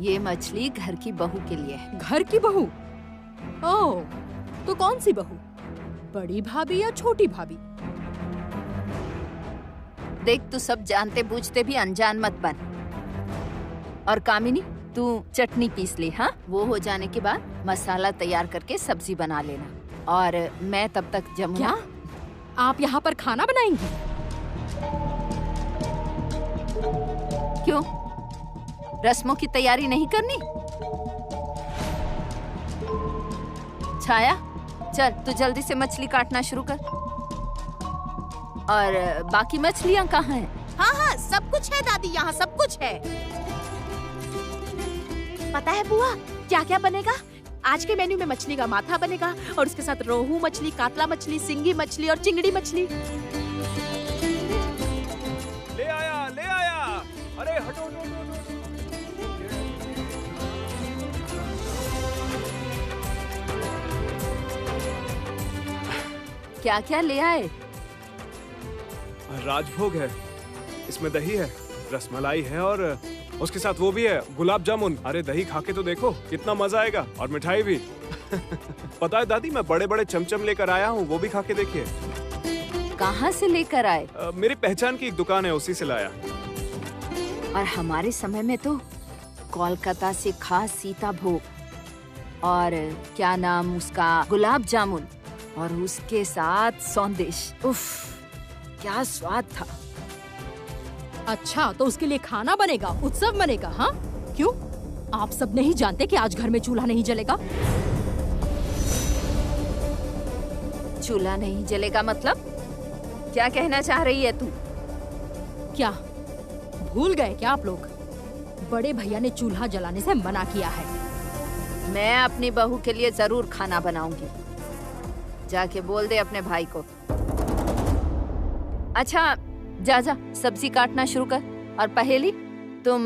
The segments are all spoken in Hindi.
ये मछली घर की बहू के लिए है। घर की बहू? ओह, तो कौन सी बहू? बड़ी भाभी या छोटी भाभी? देख, तू सब जानते बूझते भी अनजान मत बन। और कामिनी, तू चटनी पीस ले। हाँ, वो हो जाने के बाद मसाला तैयार करके सब्जी बना लेना। और मैं तब तक जमुना। क्या आप यहाँ पर खाना बनाएंगी? क्यों, रस्मों की तैयारी नहीं करनी? छाया, चल तू जल्दी से मछली काटना शुरू कर। और बाकी मछलियाँ कहाँ हैं? हाँ हाँ, सब कुछ है दादी, यहाँ सब कुछ है। पता है बुआ, क्या क्या बनेगा? आज के मेन्यू में मछली का माथा बनेगा और उसके साथ रोहू मछली, कातला मछली, सिंगी मछली और चिंगड़ी मछली। ले आया, ले आया। अरे हटो, हटो, हटो। क्या क्या ले आए? राजभोग है, इसमें दही है, रसमलाई है और उसके साथ वो भी है, गुलाब जामुन। अरे दही खा के तो देखो, कितना मजा आएगा। और मिठाई भी। पता है दादी, मैं बड़े बड़े चमचम लेकर आया हूँ, वो भी खा के देखिए। कहाँ से लेकर आए? मेरी पहचान की एक दुकान है, उसी से लाया। और हमारे समय में तो कोलकाता से खास सीता भोग और क्या नाम उसका, गुलाब जामुन, और उसके साथ सौंदेश। उफ, क्या स्वाद था। अच्छा, तो उसके लिए खाना बनेगा, उत्सव बनेगा? हाँ, क्यों? आप सब नहीं जानते कि आज घर में चूल्हा नहीं जलेगा? चूल्हा नहीं जलेगा मतलब? क्या कहना चाह रही है तू? क्या भूल गए क्या आप लोग? बड़े भैया ने चूल्हा जलाने से मना किया है। मैं अपनी बहू के लिए जरूर खाना बनाऊंगी। जाके बोल दे अपने भाई को। अच्छा, जा जा सब्जी काटना शुरू कर। और पहेली, तुम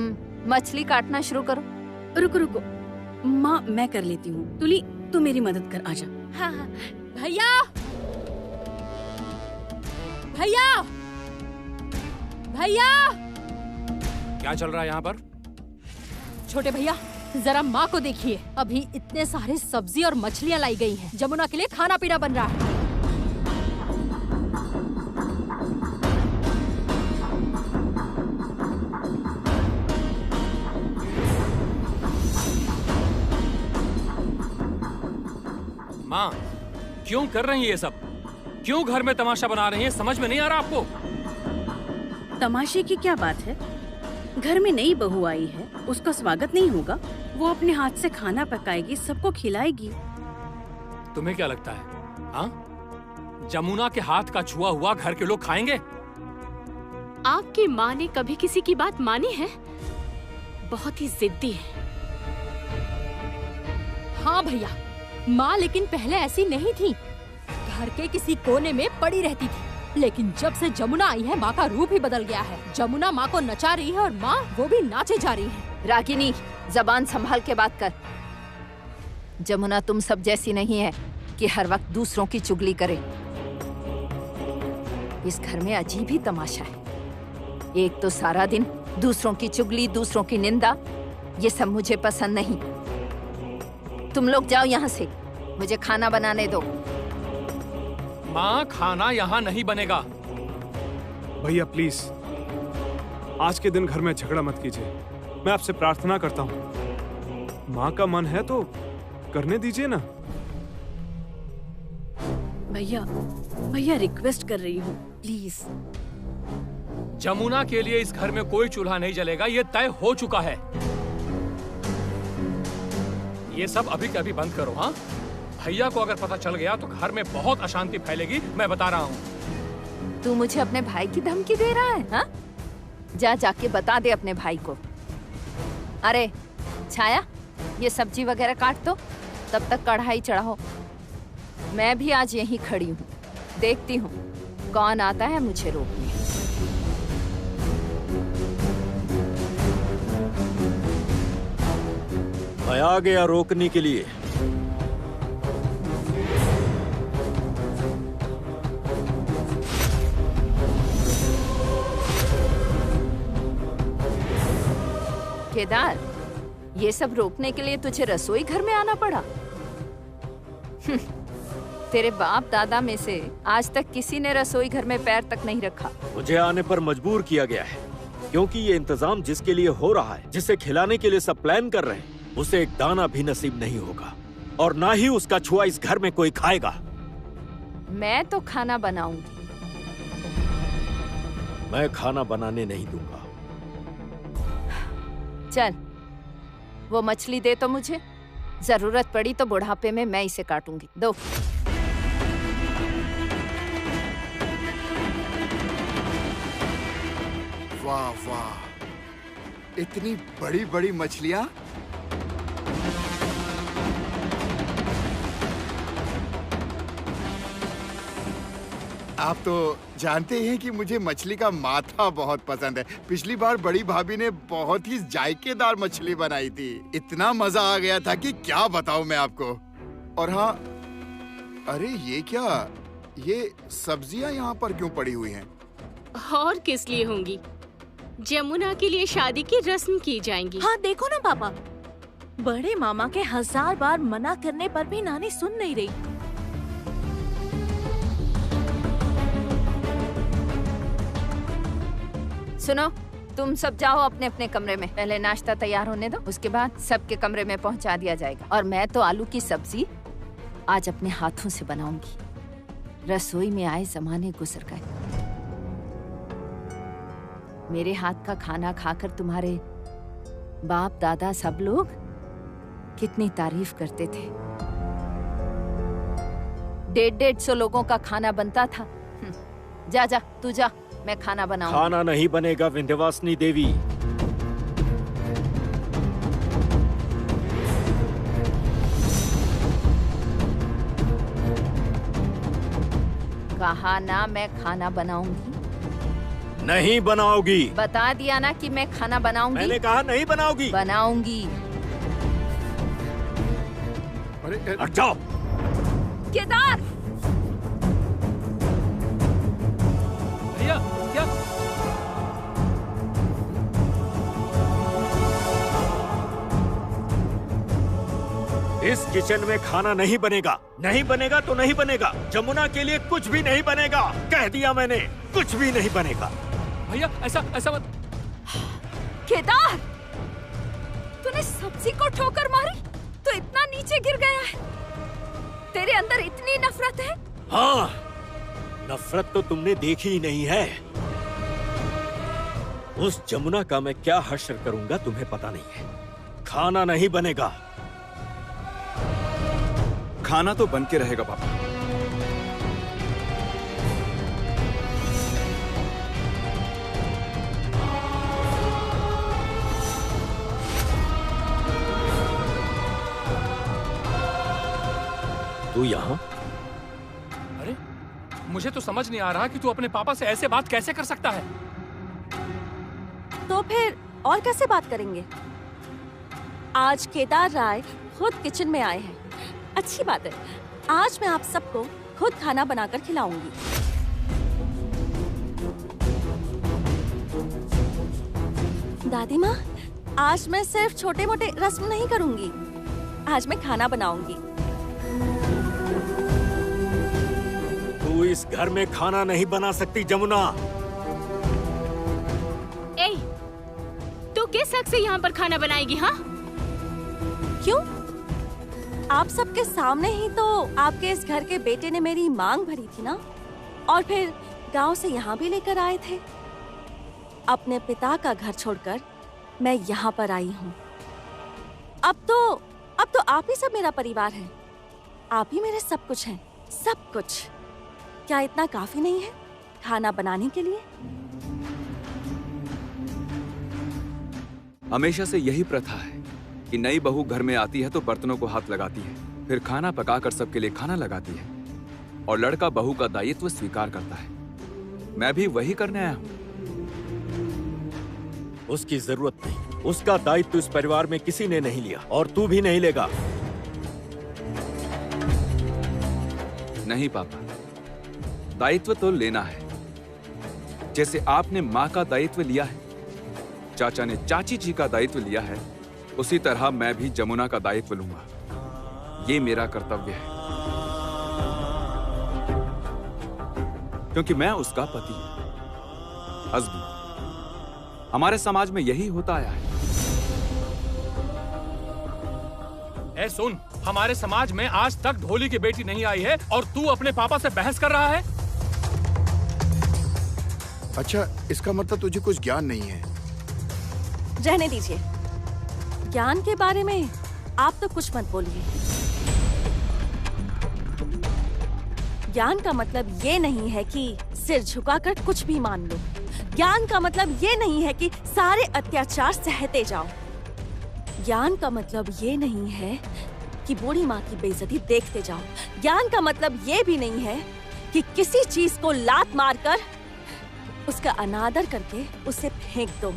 मछली काटना शुरू करो। रुको रुको माँ, मैं कर लेती हूँ। तुली, तू मेरी मदद कर, आजा। हाँ हाँ। भैया, भैया, भैया! क्या चल रहा है यहाँ पर? छोटे भैया, जरा माँ को देखिए। अभी इतने सारे सब्जी और मछलियाँ लाई गई हैं। जमुना के लिए खाना पीना बन रहा है। माँ, क्यों कर रही है ये सब? क्यों घर में तमाशा बना रही है? समझ में नहीं आ रहा आपको? तमाशे की क्या बात है? घर में नई बहू आई है, उसका स्वागत नहीं होगा? वो अपने हाथ से खाना पकाएगी, सबको खिलाएगी। तुम्हें क्या लगता है, हाँ? जमुना के हाथ का छुआ हुआ घर के लोग खाएंगे? आपकी माँ ने कभी किसी की बात मानी है? बहुत ही जिद्दी है। हाँ भैया, माँ लेकिन पहले ऐसी नहीं थी। घर के किसी कोने में पड़ी रहती थी। लेकिन जब से जमुना आई है, माँ का रूप ही बदल गया है। जमुना माँ को नचा रही है और माँ वो भी नाचे जा रही है। रागिनी, जबान संभाल के बात कर। जमुना तुम सब जैसी नहीं है कि हर वक्त दूसरों की चुगली करे। इस घर में अजीब ही तमाशा है। एक तो सारा दिन दूसरों की चुगली, दूसरों की निंदा, ये सब मुझे पसंद नहीं। तुम लोग जाओ यहाँ से, मुझे खाना बनाने दो। माँ, खाना यहाँ नहीं बनेगा। भैया प्लीज, आज के दिन घर में झगड़ा मत कीजिए। मैं आपसे प्रार्थना करता हूँ। माँ का मन है तो करने दीजिए ना। भैया, भैया रिक्वेस्ट कर रही हूँ, प्लीज। जमुना के लिए इस घर में कोई चूल्हा नहीं जलेगा, ये तय हो चुका है। ये सब अभी के अभी बंद करो। हाँ, भैया को अगर पता चल गया तो घर में बहुत अशांति फैलेगी, मैं बता रहा हूँ। तू मुझे अपने भाई की धमकी दे रहा है? हाँ, जा जाके बता दे अपने भाई को। अरे छाया, ये सब्जी वगैरह काट दो, तब तक कढ़ाई चढ़ाओ। मैं भी आज यहीं खड़ी हूँ, देखती हूँ कौन आता है मुझे रोकने। मैं आ गया रोकने के लिए। केदार, ये सब रोकने के लिए तुझे रसोई घर में आना पड़ा? तेरे बाप दादा में से आज तक किसी ने रसोई घर में पैर तक नहीं रखा। मुझे आने पर मजबूर किया गया है, क्योंकि ये इंतजाम जिसके लिए हो रहा है, जिसे खिलाने के लिए सब प्लान कर रहे हैं, उसे एक दाना भी नसीब नहीं होगा और ना ही उसका छुआ इस घर में कोई खाएगा। मैं तो खाना बनाऊंगी। मैं खाना बनाने नहीं दूंगा। चल, वो मछली दे तो मुझे, जरूरत पड़ी तो बुढ़ापे में मैं इसे काटूंगी। दो। वाह वाह, इतनी बड़ी बड़ी मछलियाँ। आप तो जानते हैं कि मुझे मछली का माथा बहुत पसंद है। पिछली बार बड़ी भाभी ने बहुत ही जायकेदार मछली बनाई थी। इतना मजा आ गया था कि क्या बताऊं मैं आपको। और हाँ, अरे ये क्या, ये सब्जियां यहाँ पर क्यों पड़ी हुई हैं? और किस लिए होंगी? जमुना के लिए शादी की रस्म की जाएंगी। हाँ देखो ना पापा, बड़े मामा के 1000 बार मना करने पर भी नानी सुन नहीं रही। सुनो, तुम सब जाओ अपने अपने कमरे में। पहले नाश्ता तैयार होने दो, उसके बाद सबके कमरे में पहुंचा दिया जाएगा। और मैं तो आलू की सब्जी आज अपने हाथों से बनाऊंगी। रसोई में आए जमाने गुजर गए। मेरे हाथ का खाना खाकर तुम्हारे बाप दादा सब लोग कितनी तारीफ करते थे। 150 लोगों का खाना बनता था। जा जा, तू जा, मैं खाना बनाऊंगी। खाना नहीं बनेगा विंध्यवासिनी देवी। कहा ना मैं खाना बनाऊंगी। नहीं बनाओगी। बता दिया ना कि मैं खाना बनाऊंगी। मैंने कहा नहीं बनाओगी। बनाऊंगी। अरे हट जाओ। केदार, भैया क्या? इस किचन में खाना नहीं बनेगा। नहीं बनेगा तो नहीं बनेगा। जमुना के लिए कुछ भी नहीं बनेगा। कह दिया मैंने, कुछ भी नहीं बनेगा। भैया ऐसा मत। केदार, तूने सब्जी को ठोकर मारी तो इतना नीचे गिर गया है। तेरे अंदर इतनी नफरत है? हाँ, नफरत तो तुमने देखी ही नहीं है। उस जमुना का मैं क्या हश्र करूंगा तुम्हें पता नहीं है। खाना नहीं बनेगा। खाना तो बन के रहेगा पापा। तू यहाँ? अरे मुझे तो समझ नहीं आ रहा कि तू अपने पापा से ऐसे बात कैसे कर सकता है। तो फिर और कैसे बात करेंगे? आज केदार राय खुद किचन में आए हैं। अच्छी बात है, आज मैं आप सबको खुद खाना बनाकर खिलाऊंगी। दादी माँ, आज मैं सिर्फ छोटे मोटे रस्म नहीं करूंगी, आज मैं खाना बनाऊंगी। तू इस घर में खाना नहीं बना सकती जमुना। ए, तू किस हक से यहाँ पर खाना बनाएगी? हाँ, क्यों? आप सबके सामने ही तो आपके इस घर के बेटे ने मेरी मांग भरी थी ना, और फिर गांव से यहाँ भी लेकर आए थे। अपने पिता का घर छोड़कर मैं यहाँ पर आई हूँ। अब तो आप ही सब मेरा परिवार है। आप ही मेरे सब कुछ हैं, सब कुछ। क्या इतना काफी नहीं है खाना बनाने के लिए? हमेशा से यही प्रथा है कि नई बहू घर में आती है तो बर्तनों को हाथ लगाती है, फिर खाना पकाकर सबके लिए खाना लगाती है और लड़का बहू का दायित्व स्वीकार करता है। मैं भी वही करने आया हूँ। उसकी जरूरत नहीं। उसका दायित्व इस परिवार में किसी ने नहीं लिया और तू भी नहीं लेगा। नहीं पापा, दायित्व तो लेना है। जैसे आपने माँ का दायित्व लिया है, चाचा ने चाची जी का दायित्व लिया है, उसी तरह मैं भी जमुना का दायित्व लूंगा। ये मेरा कर्तव्य है, क्योंकि मैं उसका पति, हस्बैंड। हमारे समाज में यही होता आया है। ए सुन, हमारे समाज में आज तक ढोली की बेटी नहीं आई है और तू अपने पापा से बहस कर रहा है। अच्छा, इसका मतलब तुझे कुछ ज्ञान नहीं है। रहने दीजिए, ज्ञान के बारे में आप तो कुछ मत बोलिए। ज्ञान का मतलब ये नहीं है कि सिर झुकाकर कुछ भी मान लो। ज्ञान का मतलब ये नहीं है कि सारे अत्याचार सहते जाओ। ज्ञान का मतलब ये नहीं है कि बूढ़ी माँ की बेइज्जती देखते जाओ। ज्ञान का मतलब ये भी नहीं है कि किसी चीज को लात मारकर उसका अनादर करके उसे फेंक दो।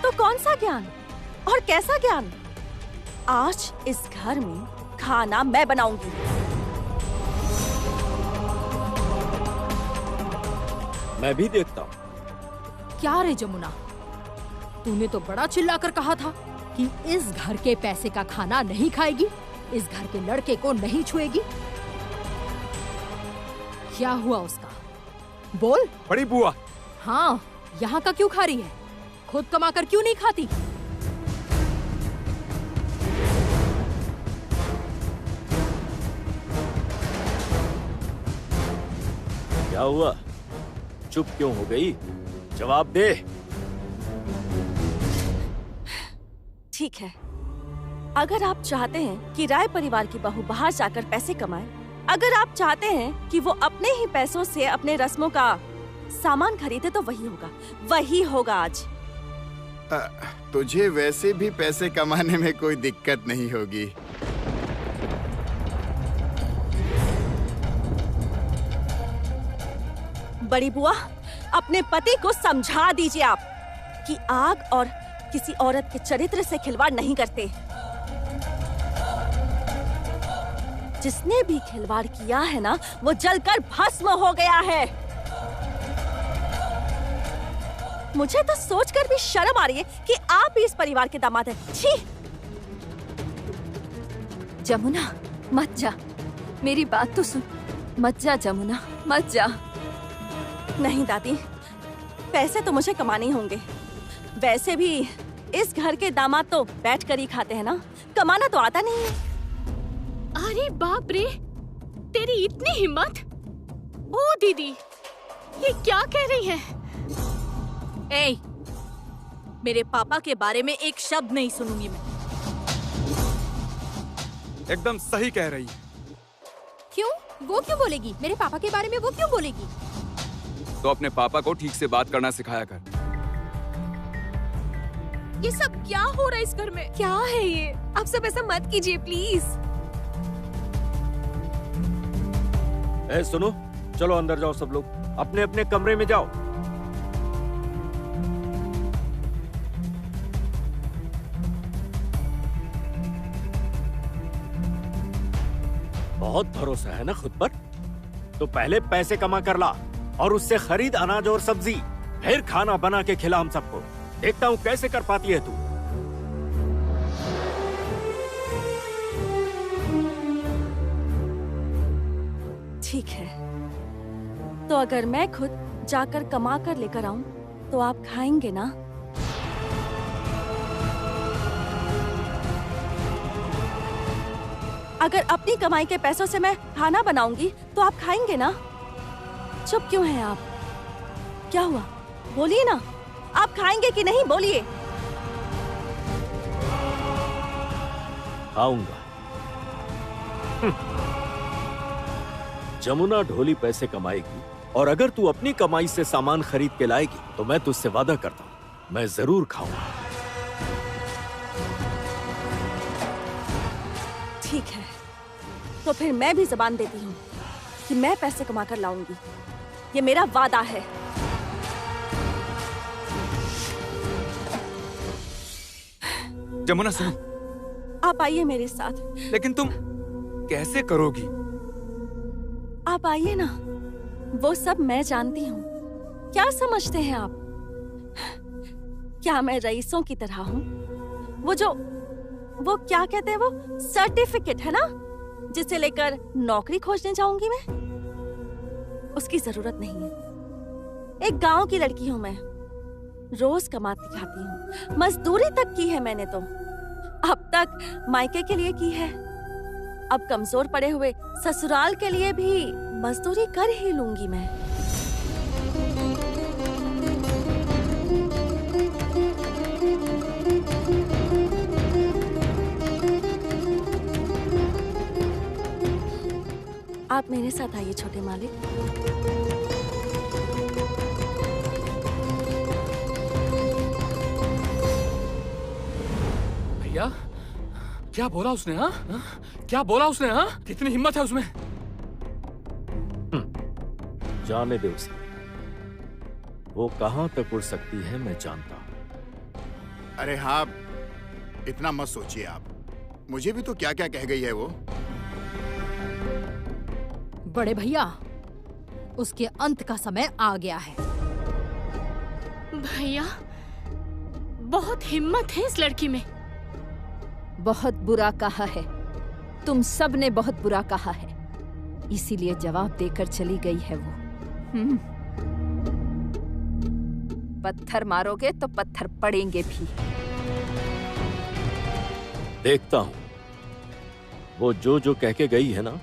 तो कौन सा ज्ञान और कैसा ज्ञान? आज इस घर में खाना मैं बनाऊंगी। मैं भी देखता हूँ। क्या रे जमुना, तूने तो बड़ा चिल्लाकर कहा था कि इस घर के पैसे का खाना नहीं खाएगी, इस घर के लड़के को नहीं छुएगी। क्या हुआ उसका? बोल। बड़ी बुआ। हाँ, यहाँ का क्यों खा रही है? खुद कमाकर क्यों नहीं खाती? क्या हुआ? चुप क्यों हो गई? जवाब दे। ठीक है, अगर आप चाहते हैं कि राय परिवार की बहू बाहर जाकर पैसे कमाए, अगर आप चाहते हैं कि वो अपने ही पैसों से अपने रस्मों का सामान खरीदे, तो वही होगा आज। तुझे वैसे भी पैसे कमाने में कोई दिक्कत नहीं होगी। बड़ी बुआ, अपने पति को समझा दीजिए आप कि आग और किसी औरत के चरित्र से खिलवाड़ नहीं करते। जिसने भी खिलवाड़ किया है ना, वो जलकर भस्म हो गया है। मुझे तो सोचकर भी शर्म आ रही है कि आप भी इस परिवार के दामाद हैं। छी! जमुना, मत जा, मेरी बात तो सुन। मत जा जमुना, मत जा। नहीं दादी, पैसे तो मुझे कमाने ही होंगे। वैसे भी इस घर के दामाद तो बैठ कर ही खाते हैं ना, कमाना तो आता नहीं है। अरे बाप रे, तेरी इतनी हिम्मत! ओ दीदी, ये क्या कह रही है? ए, मेरे पापा के बारे में एक शब्द नहीं सुनूंगी मैं। एकदम सही कह रही है। क्यों? वो क्यों बोलेगी? मेरे पापा के बारे में वो क्यों बोलेगी? तो अपने पापा को ठीक से बात करना सिखाया कर। ये सब क्या हो रहा है इस घर में? क्या है ये? आप सब ऐसा मत कीजिए प्लीज। ए सुनो, चलो अंदर जाओ सब लोग, अपने अपने कमरे में जाओ। बहुत भरोसा है ना खुद पर? तो पहले पैसे कमा कर ला और उससे खरीद अनाज और सब्जी, फिर खाना बना के खिला हम सबको। देखता हूँ कैसे कर पाती है तू। ठीक है, तो अगर मैं खुद जाकर कमा कर लेकर आऊं तो आप खाएंगे ना? अगर अपनी कमाई के पैसों से मैं खाना बनाऊंगी तो आप खाएंगे ना? चुप क्यों हैं आप? क्या हुआ? बोलिए ना, आप खाएंगे कि नहीं? बोलिए। खाऊंगा। जमुना ढोली पैसे कमाएगी और अगर तू अपनी कमाई से सामान खरीद के लाएगी तो मैं तुझसे वादा करता हूं, मैं जरूर खाऊंगा। ठीक है, तो फिर मैं भी जबान देती हूँ कि मैं पैसे कमा कर लाऊंगी। ये मेरा वादा है। जमुना सुनो। आप आइए मेरे साथ। लेकिन तुम कैसे करोगी? आप आइए ना, वो सब मैं जानती हूँ। क्या समझते हैं आप? क्या मैं रईसों की तरह हूँ? वो क्या कहते हैं, वो सर्टिफिकेट है ना, जिसे लेकर नौकरी खोजने जाऊंगी मैं? उसकी जरूरत नहीं है। एक गांव की लड़की हूँ मैं, रोज कमाती खाती हूँ, मजदूरी तक की है मैंने तो, अब तक मायके के लिए की है, अब कमजोर पड़े हुए ससुराल के लिए भी मजदूरी कर ही लूंगी मैं। आप मेरे साथ आइए छोटे मालिक। भैया क्या बोला उसने? हाँ, क्या बोला उसने? हाँ, कितनी हिम्मत है उसमें? जाने दे उसे, वो कहां तक उड़ सकती है मैं जानता हूं। अरे हाँ, इतना मत सोचिए आप, मुझे भी तो क्या क्या कह गई है वो। बड़े भैया, उसके अंत का समय आ गया है। भैया, बहुत हिम्मत है इस लड़की में। बहुत बुरा कहा है, तुम सब ने बहुत बुरा कहा है, इसीलिए जवाब देकर चली गई है वो। पत्थर मारोगे तो पत्थर पड़ेंगे भी। देखता हूं, वो जो कह के गई है ना,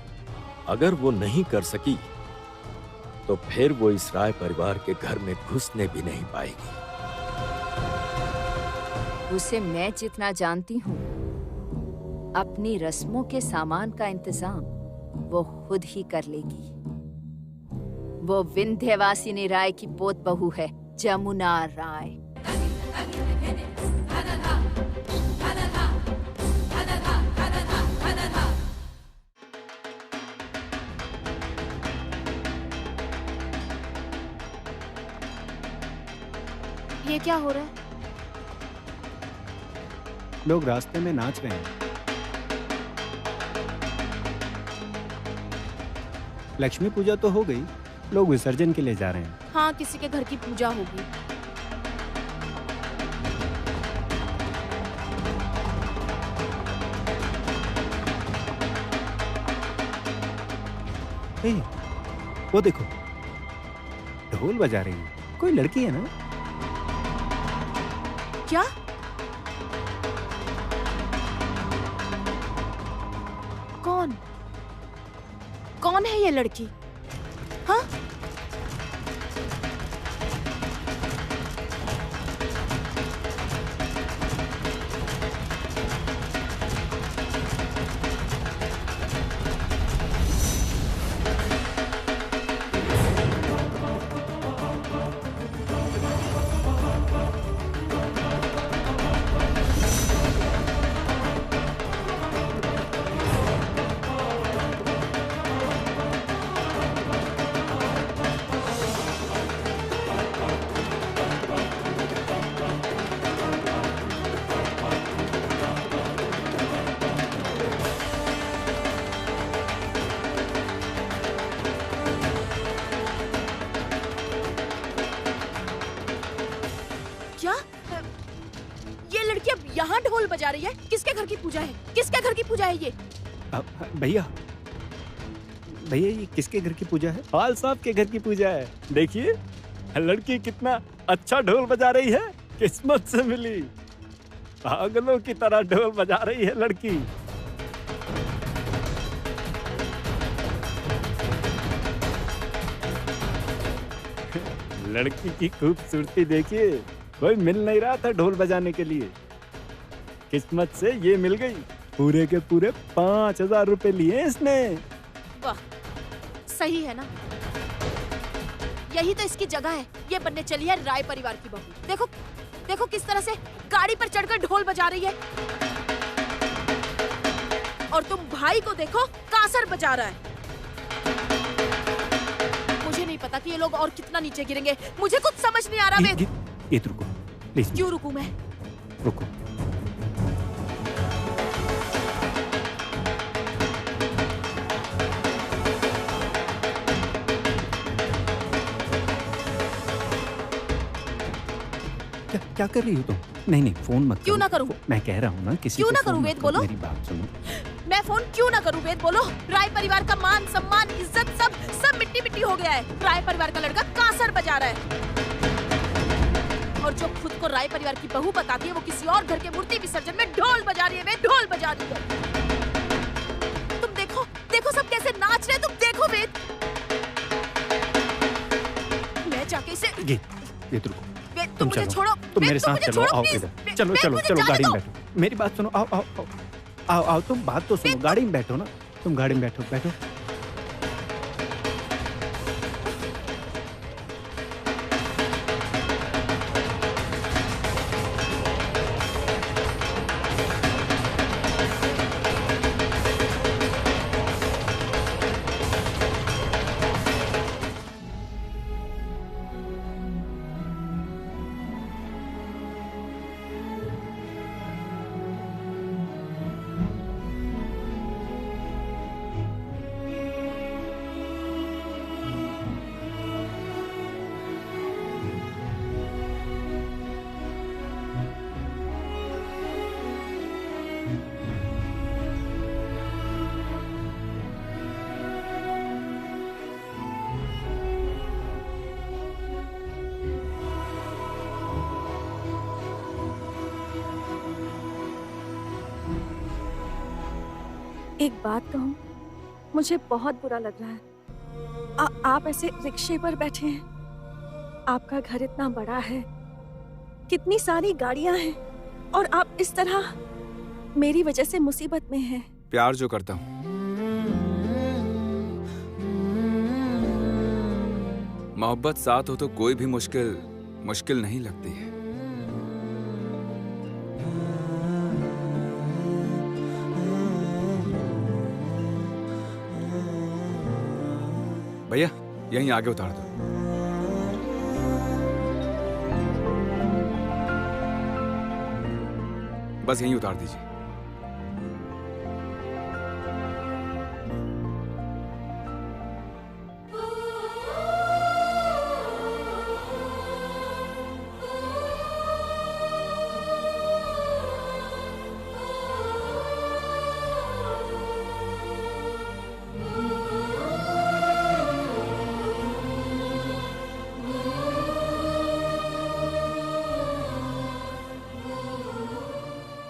अगर वो नहीं कर सकी तो फिर वो इस राय परिवार के घर में घुसने भी नहीं पाएगी। उसे मैं जितना जानती हूँ, अपनी रस्मों के सामान का इंतजाम वो खुद ही कर लेगी। वो विंध्यवासिनी राय की पोत बहू है, जमुना राय। ये क्या हो रहा है? लोग रास्ते में नाच रहे हैं। लक्ष्मी पूजा तो हो गई, लोग विसर्जन के लिए जा रहे हैं। हाँ, किसी के घर की पूजा होगी। हे, वो देखो, ढोल बजा रही है, कोई लड़की है ना? क्या? कौन है ये लड़की? हाँ? यहाँ ढोल बजा रही है? किसके घर की पूजा है? किसके घर की पूजा है ये? भैया ये किसके घर की पूजा है? पाल साहब के घर की पूजा है। देखिए लड़की कितना अच्छा ढोल बजा रही है, किस्मत से मिली। पागलों की तरह ढोल बजा रही है लड़की। लड़की की खूबसूरती देखिए, कोई मिल नहीं रहा था ढोल बजाने के लिए, किस्मत से ये मिल गई। पूरे के पूरे 5000 रुपए लिए इसने। वाह, सही है ना? यही तो इसकी जगह है। ये बनने चली है राय परिवार की बहू। देखो देखो किस तरह से गाड़ी पर चढ़कर ढोल बजा रही है। और तुम भाई को देखो, कासर बजा रहा है। मुझे नहीं पता कि ये लोग और कितना नीचे गिरेंगे। मुझे कुछ समझ नहीं आ रहा। ये रुको प्लीज। क्यों रुकूं मैं? रुको। क्या कर रही हो तुम? नहीं नहीं, फोन मत क्यों करो। ना करूं? मैं कह रहा हूँ ना, किसी क्यों को ना फोन करूं, मत वेद, करो, बोलो। मेरी बात सुनो। मैं फोन क्यों ना करूं वेद, बोलो। राय परिवार का मान सम्मान इज्जत सब मिट्टी मिट्टी हो गया है। राय परिवार का लड़का कासर बजा रहा है और जो खुद को राय परिवार की बहू बताती है वो किसी और घर के मूर्ति विसर्जन में ढोल बजा रही है। वेद, ढोल बजा रही है। तुम देखो देखो सब कैसे नाच रहे हैं, तुम देखो वेद। मैं जाके इसे ये रुको, वेद, तुम मुझे चलो, छोड़ो। तुम वेद, मेरे साथ मुझे चलो, छोड़ो, आओ प्लीज। इधर। वेद, चलो वेद, चलो मुझे चलो, जाने गाड़ी में दो। बैठो, मेरी बात सुनो। आओ आओ आओ आओ आओ, तुम बात तो सुनो, गाड़ी में बैठो ना, तुम गाड़ी में बैठो बैठो। एक बात कहूँ, मुझे बहुत बुरा लग रहा है। आप ऐसे रिक्शे पर बैठे हैं, आपका घर इतना बड़ा है, कितनी सारी गाड़ियां हैं, और आप इस तरह मेरी वजह से मुसीबत में हैं। प्यार जो करता हूँ, मोहब्बत साथ हो तो कोई भी मुश्किल नहीं लगती है। भैया, यहीं आगे उतार दो। बस यहीं उतार दीजिए।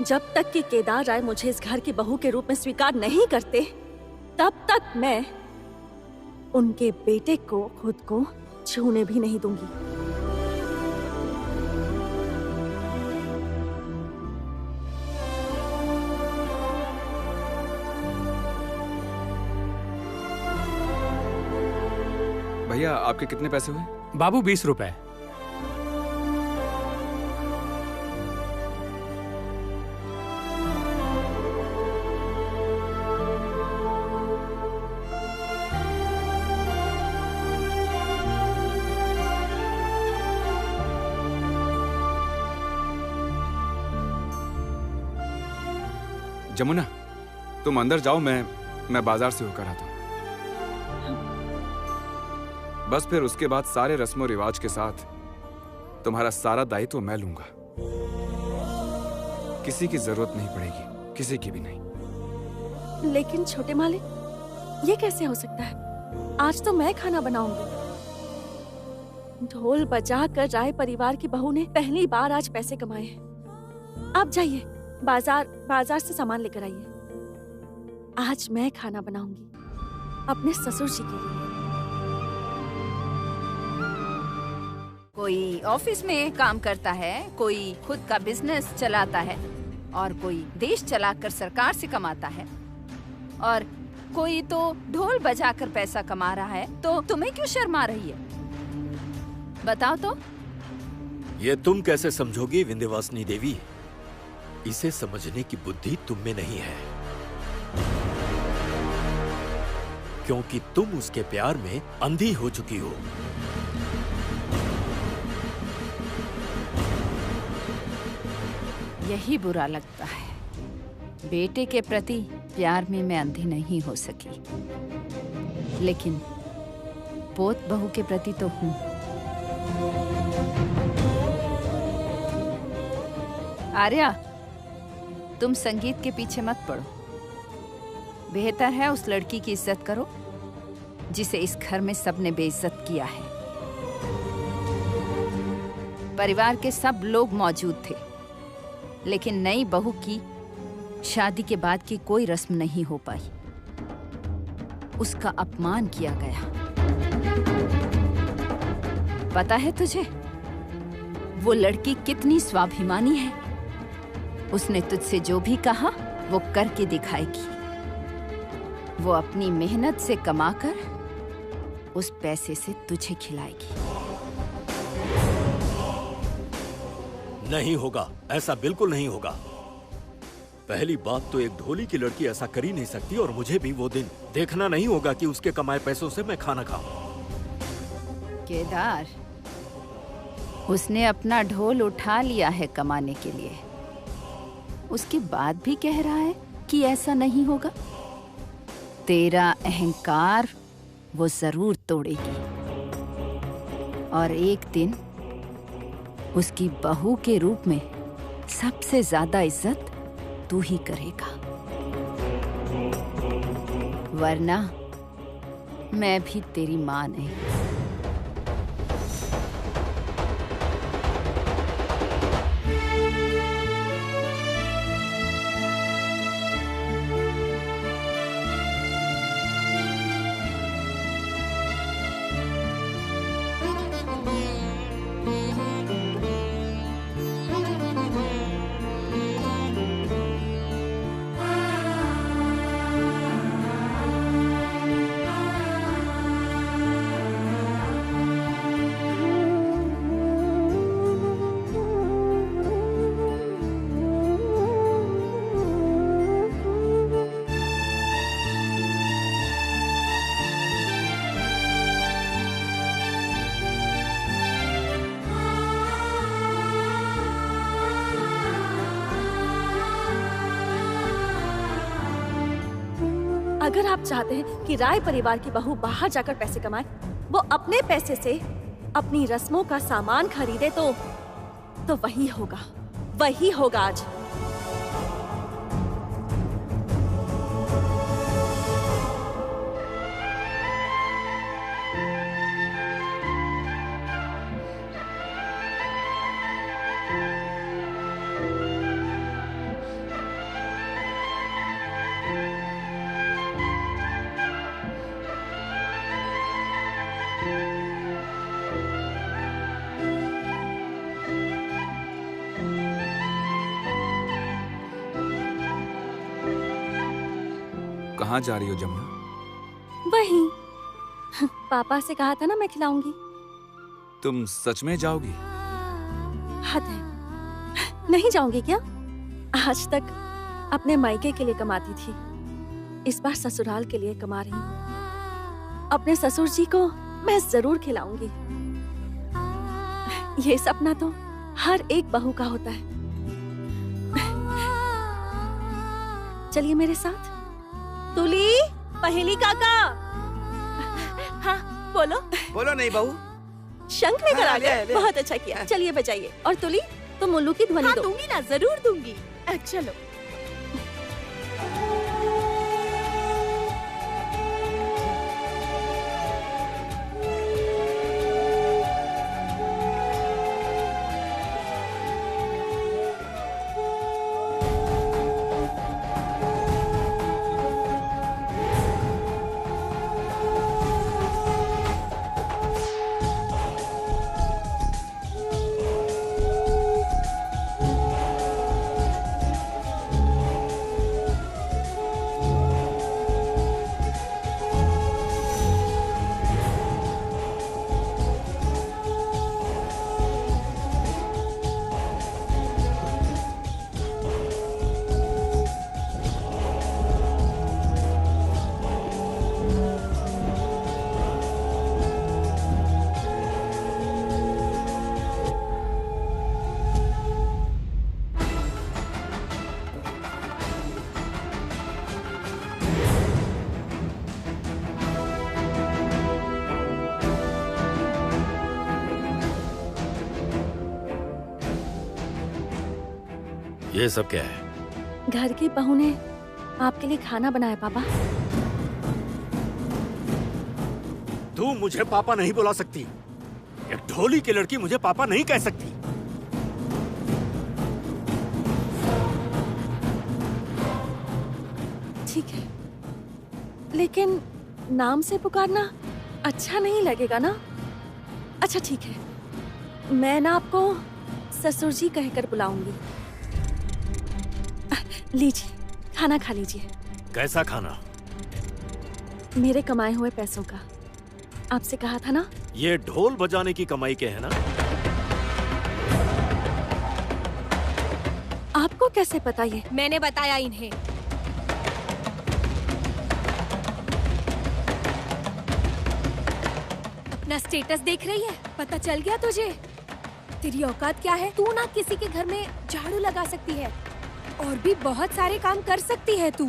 जब तक कि केदार राय मुझे इस घर की बहू के रूप में स्वीकार नहीं करते, तब तक मैं उनके बेटे को खुद को छूने भी नहीं दूंगी। भैया, आपके कितने पैसे हुए? बाबू 20 रुपए। जमुना, तुम अंदर जाओ, मैं बाजार से होकर आता हूँ। बस फिर उसके बाद सारे रस्मों रिवाज के साथ तुम्हारा सारा दायित्व मैं लूंगा। किसी की जरूरत नहीं पड़ेगी, किसी की भी नहीं। लेकिन छोटे मालिक, ये कैसे हो सकता है? आज तो मैं खाना बनाऊंगी। ढोल बजाकर राय परिवार की बहू ने पहली बार आज पैसे कमाए हैं। आप जाइए, बाजार से सामान लेकर आइए। आज मैं खाना बनाऊंगी अपने ससुर जी के लिए। कोई ऑफिस में काम करता है, कोई खुद का बिजनेस चलाता है, और कोई देश चलाकर सरकार से कमाता है, और कोई तो ढोल बजाकर पैसा कमा रहा है। तो तुम्हें क्यों शर्म आ रही है? बताओ तो। ये तुम कैसे समझोगी विंध्यवासिनी देवी? इसे समझने की बुद्धि तुम में नहीं है, क्योंकि तुम उसके प्यार में अंधी हो चुकी हो। यही बुरा लगता है। बेटे के प्रति प्यार में मैं अंधी नहीं हो सकी, लेकिन पोत बहू के प्रति तो हूँ। आर्या, तुम संगीत के पीछे मत पड़ो। बेहतर है उस लड़की की इज्जत करो जिसे इस घर में सबने बेइज्जत किया है। परिवार के सब लोग मौजूद थे, लेकिन नई बहू की शादी के बाद की कोई रस्म नहीं हो पाई। उसका अपमान किया गया। पता है तुझे वो लड़की कितनी स्वाभिमानी है? उसने तुझसे जो भी कहा वो करके दिखाएगी। वो अपनी मेहनत से कमाकर उस पैसे से तुझे खिलाएगी। नहीं होगा, ऐसा बिल्कुल नहीं होगा। पहली बात तो एक ढोली की लड़की ऐसा कर ही नहीं सकती, और मुझे भी वो दिन देखना नहीं होगा कि उसके कमाए पैसों से मैं खाना खाऊं। केदार, उसने अपना ढोल उठा लिया है कमाने के लिए। उसके बाद भी कह रहा है कि ऐसा नहीं होगा। तेरा अहंकार वो जरूर तोड़ेगी, और एक दिन उसकी बहू के रूप में सबसे ज्यादा इज्जत तू ही करेगा। वरना मैं भी तेरी मां नहीं। अगर आप चाहते हैं कि राय परिवार की बहू बाहर जाकर पैसे कमाए, वो अपने पैसे से अपनी रस्मों का सामान खरीदे, तो वही होगा आज। कहाँ जा रही हो जमुना? वही पापा से कहा था ना मैं खिलाऊंगी। तुम सच में जाओगी? हद है, नहीं जाऊंगी क्या? आज तक अपने मायके के लिए कमाती थी, इस बार ससुराल के लिए कमा रही हूँ। अपने ससुर जी को मैं जरूर खिलाऊंगी। ये सपना तो हर एक बहू का होता है। चलिए मेरे साथ। तुली, पहेली काका। हाँ बोलो। बोलो नहीं बहू। शंख लेकर आ गए, ले। बहुत अच्छा किया। चलिए बजाइए। और तुली, तुम उल्लू की ध्वनि दो। दूंगी ना, जरूर दूंगी। चलो। ये सब क्या है? घर की बहू ने आपके लिए खाना बनाया पापा। तू मुझे पापा नहीं बुला सकती। एक ढोली की लड़की मुझे पापा नहीं कह सकती। ठीक है, लेकिन नाम से पुकारना अच्छा नहीं लगेगा ना? अच्छा ठीक है, मैं ना आपको ससुर जी कहकर बुलाऊंगी। लीजिए, खाना खा लीजिए। कैसा खाना? मेरे कमाए हुए पैसों का। आपसे कहा था ना। ये ढोल बजाने की कमाई के है ना? आपको कैसे पता ये? मैंने बताया इन्हें। अपना स्टेटस देख रही है? पता चल गया तुझे? तेरी औकात क्या है? तू ना किसी के घर में झाड़ू लगा सकती है और भी बहुत सारे काम कर सकती है तू,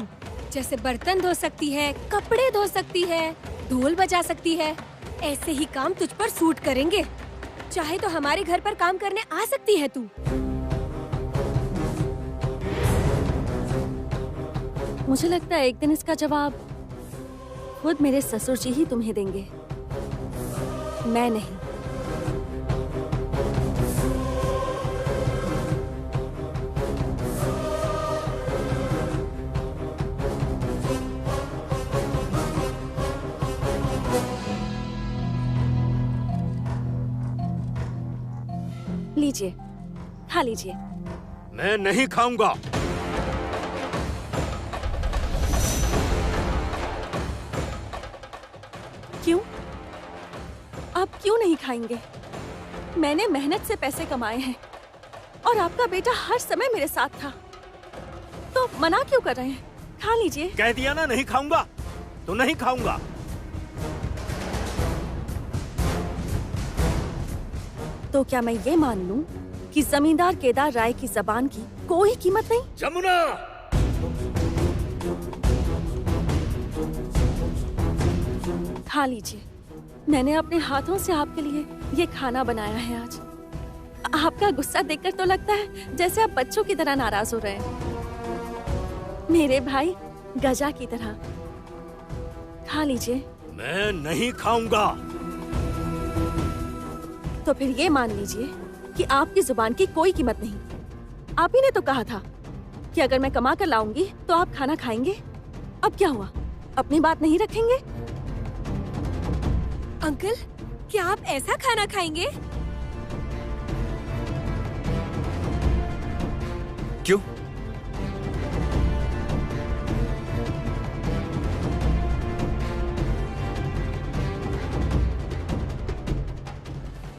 जैसे बर्तन धो सकती है, कपड़े धो सकती है, ढोल बजा सकती है। ऐसे ही काम तुझ पर सूट करेंगे। चाहे तो हमारे घर पर काम करने आ सकती है तू। मुझे लगता है एक दिन इसका जवाब खुद मेरे ससुर जी ही तुम्हें देंगे, मैं नहीं। लीजिए, खा लीजिए। मैं नहीं खाऊंगा। क्यों? आप क्यों नहीं खाएंगे? मैंने मेहनत से पैसे कमाए हैं और आपका बेटा हर समय मेरे साथ था, तो मना क्यों कर रहे हैं? खा लीजिए। कह दिया ना नहीं खाऊंगा, तो नहीं खाऊंगा। तो क्या मैं ये मान लूं कि जमींदार केदार राय की जबान की कोई कीमत नहीं? जमुना! खा लीजिए। मैंने अपने हाथों से आपके लिए ये खाना बनाया है आज। आपका गुस्सा देखकर तो लगता है जैसे आप बच्चों की तरह नाराज हो रहे हैं, मेरे भाई गजा की तरह। खा लीजिए। मैं नहीं खाऊंगा। तो फिर ये मान लीजिए कि आपकी जुबान की कोई कीमत नहीं। आप ही ने तो कहा था कि अगर मैं कमा कर लाऊंगी तो आप खाना खाएंगे। अब क्या हुआ? अपनी बात नहीं रखेंगे? अंकल, क्या आप ऐसा खाना खाएंगे? क्यों?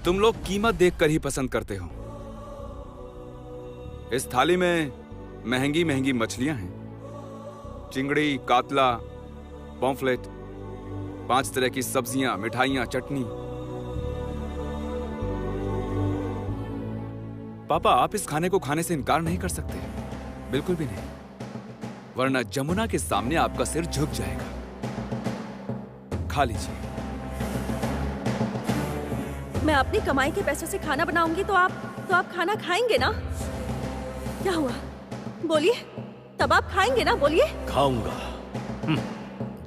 तुम लोग कीमत देखकर ही पसंद करते हो। इस थाली में महंगी महंगी मछलियां हैं, चिंगड़ी, कातला, पॉम्फ्लेट, 5 तरह की सब्जियां, मिठाइयां, चटनी। पापा, आप इस खाने को खाने से इनकार नहीं कर सकते, बिल्कुल भी नहीं, वरना जमुना के सामने आपका सिर झुक जाएगा। खा लीजिए। मैं अपनी कमाई के पैसों से खाना बनाऊंगी तो आप खाना खाएंगे ना? क्या हुआ? बोलिए, तब आप खाएंगे ना? बोलिए। खाऊंगा।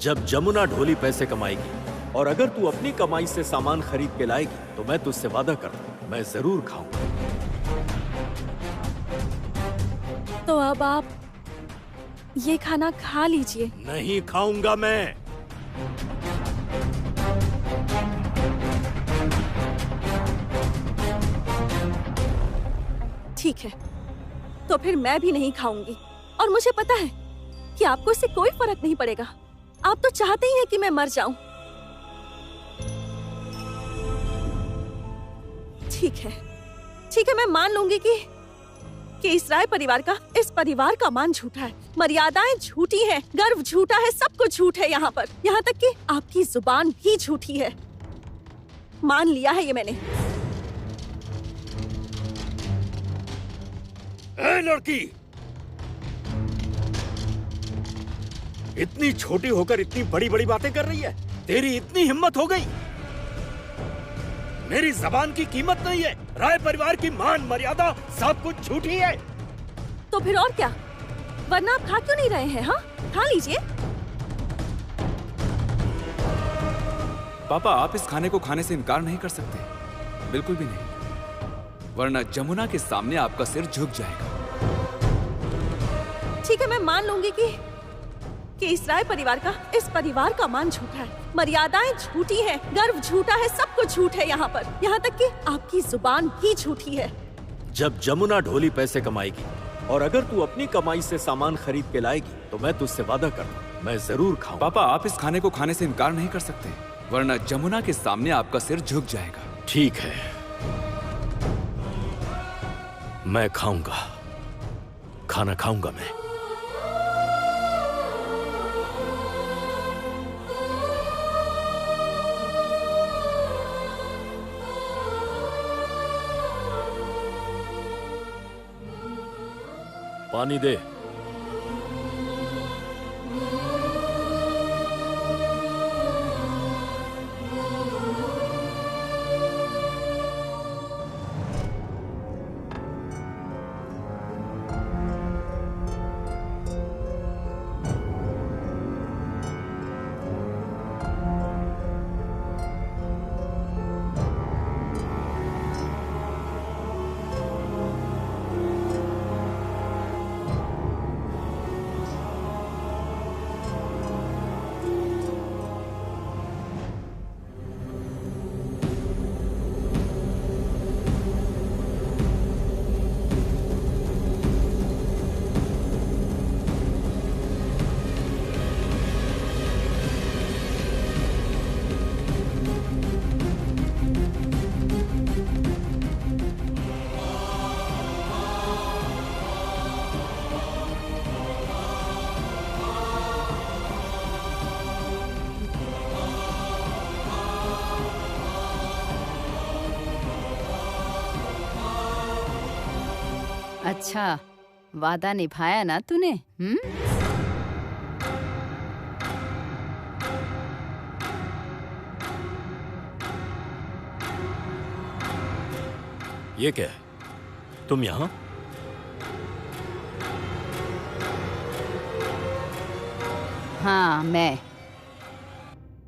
जब जमुना ढोली पैसे कमाएगी और अगर तू अपनी कमाई से सामान खरीद के लाएगी तो मैं तुझसे वादा करता हूं, मैं जरूर खाऊंगा। तो अब आप ये खाना खा लीजिए। नहीं खाऊंगा मैं। ठीक है, तो फिर मैं भी नहीं खाऊंगी। और मुझे पता है कि आपको इससे कोई फर्क नहीं पड़ेगा। आप तो चाहते ही हैं कि मैं मर जाऊं। ठीक है, मैं मान लूंगी कि इस राय परिवार का मान झूठा है, मर्यादाएं झूठी हैं, गर्व झूठा है, सब कुछ झूठ है यहाँ पर। यहाँ तक कि आपकी जुबान भी झूठी है। मान लिया है ये मैंने। ए लड़की, इतनी छोटी होकर इतनी बड़ी बड़ी बातें कर रही है। तेरी इतनी हिम्मत हो गई? मेरी जबान की कीमत नहीं है। राय परिवार की मान मर्यादा सब कुछ झूठी है। तो फिर और क्या, वरना आप खा क्यों नहीं रहे हैं? हाँ, खा लीजिए। पापा, आप इस खाने को खाने से इनकार नहीं कर सकते, बिल्कुल भी नहीं, वरना जमुना के सामने आपका सिर झुक जाएगा। ठीक है, मैं मान लूंगी कि इस राय परिवार का मान झूठा है, मर्यादाएं झूठी हैं, गर्व झूठा है, सब कुछ झूठ है यहाँ पर, यहाँ तक कि आपकी जुबान भी झूठी है। जब जमुना ढोली पैसे कमाएगी और अगर तू अपनी कमाई से सामान खरीद के लाएगी तो मैं तुझसे वादा करता हूँ, मैं जरूर खाऊं। पापा, आप इस खाने को खाने से इनकार नहीं कर सकते, वरना जमुना के सामने आपका सिर झुक जाएगा। ठीक है, मैं खाऊंगा, खाना खाऊंगा मैं। पानी दे। अच्छा, वादा निभाया ना तूने? ये क्या है? तुम यहाँ? हाँ, मैं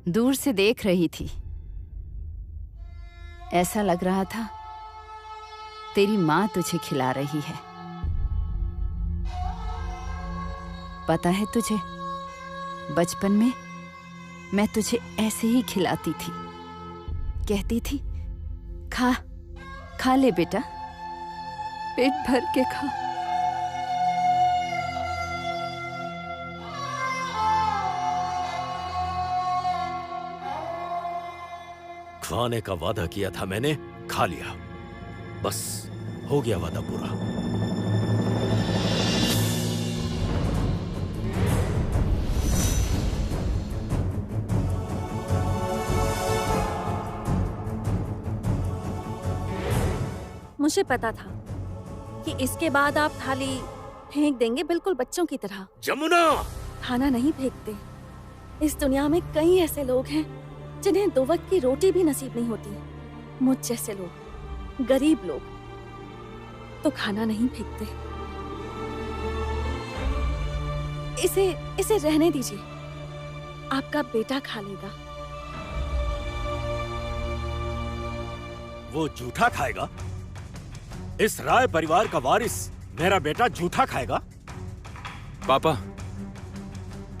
दूर से देख रही थी। ऐसा लग रहा था तेरी माँ तुझे खिला रही है। पता है तुझे, बचपन में मैं तुझे ऐसे ही खिलाती थी, कहती थी खा खा ले बेटा, पेट भर के खा। खाने का वादा किया था मैंने, खा लिया, बस हो गया वादा पूरा। मुझे पता था कि इसके बाद आप थाली फेंक देंगे, बिल्कुल बच्चों की तरह। जमुना! खाना नहीं फेंकते। इस दुनिया में कई ऐसे लोग हैं जिन्हें 2 वक्त की रोटी भी नसीब नहीं होती। मुझ जैसे लोग, गरीब लोग तो खाना नहीं फेंकते। इसे रहने दीजिए, आपका बेटा खा लेगा। वो जूठा खाएगा? इस राय परिवार का वारिस मेरा बेटा जूठा खाएगा? पापा,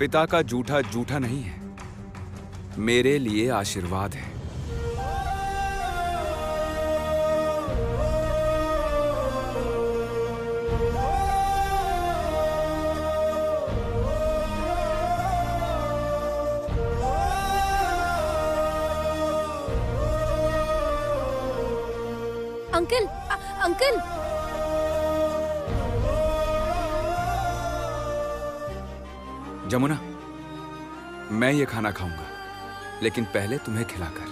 पिता का जूठा जूठा नहीं है, मेरे लिए आशीर्वाद है। अंकल, अंकल, जमुना, मैं ये खाना खाऊंगा, लेकिन पहले तुम्हें खिलाकर,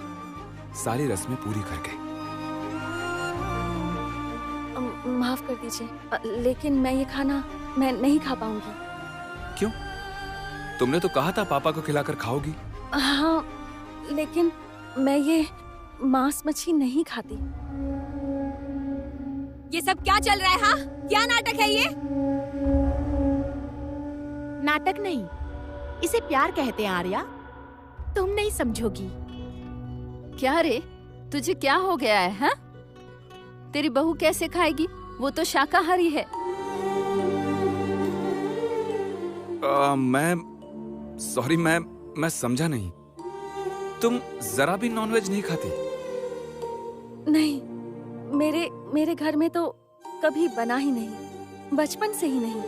सारी रस्में पूरी करके। माफ कर दीजिए, लेकिन मैं ये खाना मैं नहीं खा पाऊंगी। क्यों? तुमने तो कहा था पापा को खिलाकर खाओगी। हाँ, लेकिन मैं ये मांस मच्छी नहीं खाती। ये सब क्या चल रहा है? हाँ, क्या नाटक है ये? नाटक नहीं, इसे प्यार कहते हैं आर्या। तुम नहीं समझोगी। क्या रे, तुझे क्या हो गया है? हाँ, तेरी बहू कैसे खाएगी? वो तो शाकाहारी है। सॉरी, मैं समझा नहीं। तुम जरा भी नॉनवेज नहीं खाती? नहीं, मेरे घर में तो कभी बना ही नहीं, बचपन से ही नहीं।